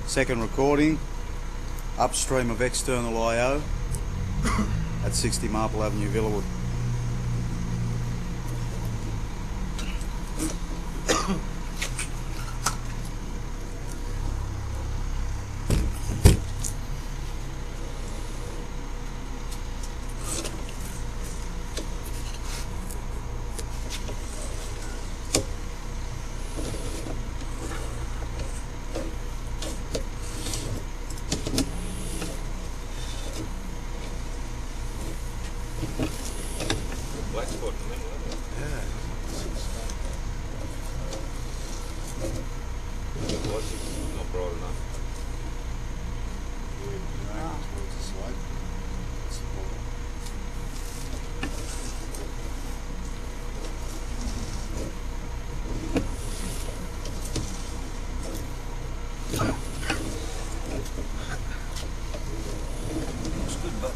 Second recording, upstream of external I/O at 60 Marple Avenue, Villawood. Black spot in there, Yeah. the light's not bright enough. Towards the side. That's the problem. Looks good, but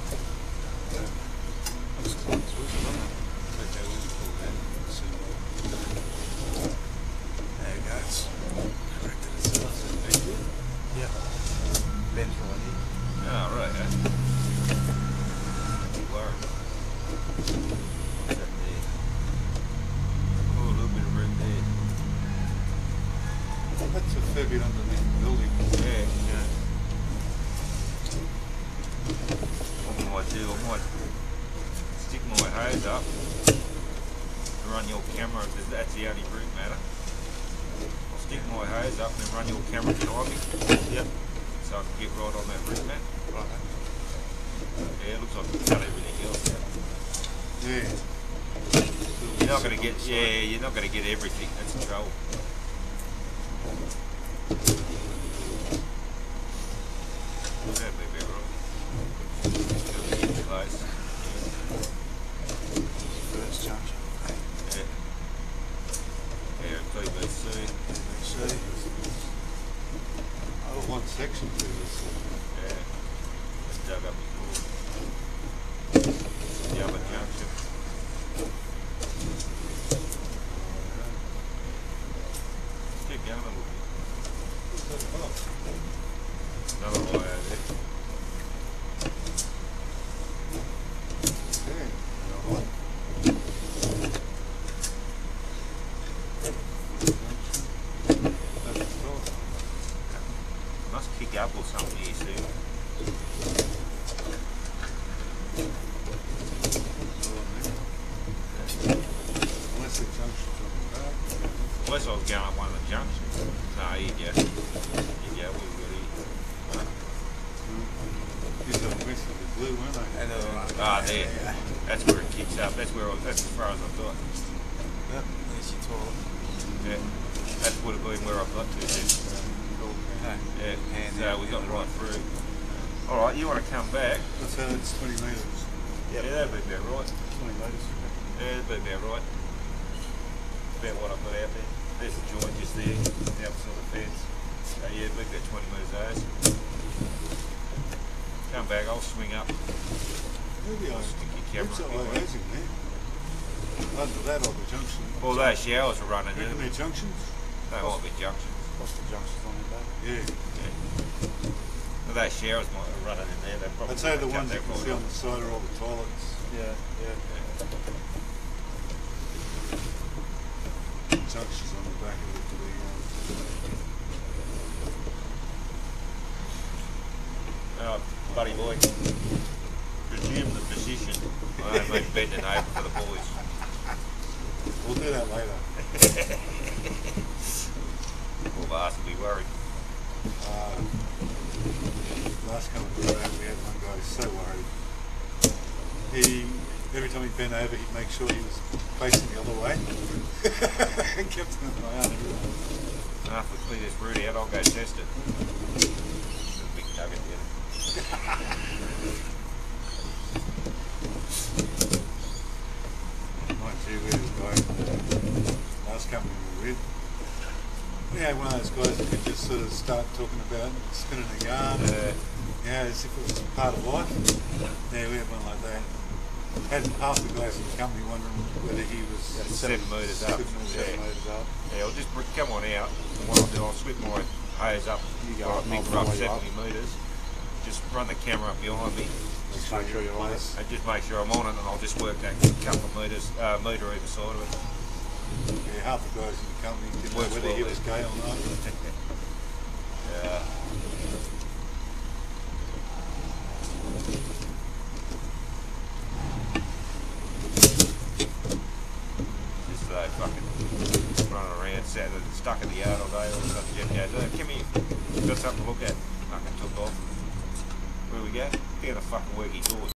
looks close, doesn't it? Okay, we'll pull that. See what. There it goes. Corrected itself. Yep. Bent right here. Oh, right, yeah. Don't worry. What's that there? Oh, a little bit of red there. That's a fair bit underneath the building. Yeah, yeah. What I might do, I might stick my hose up and run your camera, because that's the only root matter. I'll stick my hose up and then run your camera behind me. Yep. So I can get right on that root mat. Right. Yeah, it looks like we've cut everything else out. Yeah. You're not going to get, yeah, you're not going to get everything. That's the trouble. That'd be about right. It'll be getting close. First junction. Yeah. Yeah, PVC. See? Oh, one section to this. Yeah. It's dug up before. The other junction. Keep going a little bit. Another wire there. Must kick up or something here soon. Unless the junction's on the back. Unless I was going up one of the junctions. No, here you go. Here you go, we've got here. These are mixed with the glue, weren't they? Ah, there. That's where it kicks up. That's as far as I've got. Yep, there's your toilet. Yeah. That would have been where I've got to then. Okay. Yeah. So we got right through. Alright, you want to come back? Let's say it's 20 metres. Yeah, that'd be about right. 20 metres. Yeah, that'd be about right. About what I've got out there. There's the joint just there, the opposite of the fence. So yeah, we've got 20 metres those. Come back, I'll swing up. Maybe I'll stick your Looks camera like those in there. Under that or the junction. All those showers are running Reckon in. they're junctions? They might be junctions. What's the junctions on the back? Yeah. Well, those showers might be running in there. They're probably I'd say the jump ones you that can right see up. on the side are all the toilets. Yeah, yeah. Junctions on the back of it to be Buddy boy, resume the position. I have been bending over for the boys. We'll do that later. All the ass will be worried. Last time we were out, we had one guy who was so worried. Every time he bent over, he'd make sure he was facing the other way. And kept an eye on everyone. After we clear this root out, I'll go test it. There's a big nugget there. Mind you, we had a guy, last company we were with, we had one of those guys that could just sort of start talking about spinning a yarn, as if it was part of life. Yeah, we had one like that. Had half the guys in the company wondering whether he was 7 metres up. 7 metres up. Yeah, I'll just come on out, and what I'll do, I'll slip my hose up, You go or up, pick I'll her up follow you 70 metres. Just run the camera up behind me. Just make sure you're on it. And just make sure I'm on it, and I'll just work that couple of metres, metre either side of it. Yeah, half the guys in the company didn't know Works whether well, he was then. gay or not. Yeah. Just fucking running around, sat stuck in the yard all day. All of a sudden, Jen goes, "Oh, come here, got something to look at." Fucking took off. Where we go? Get the fucking work he doing.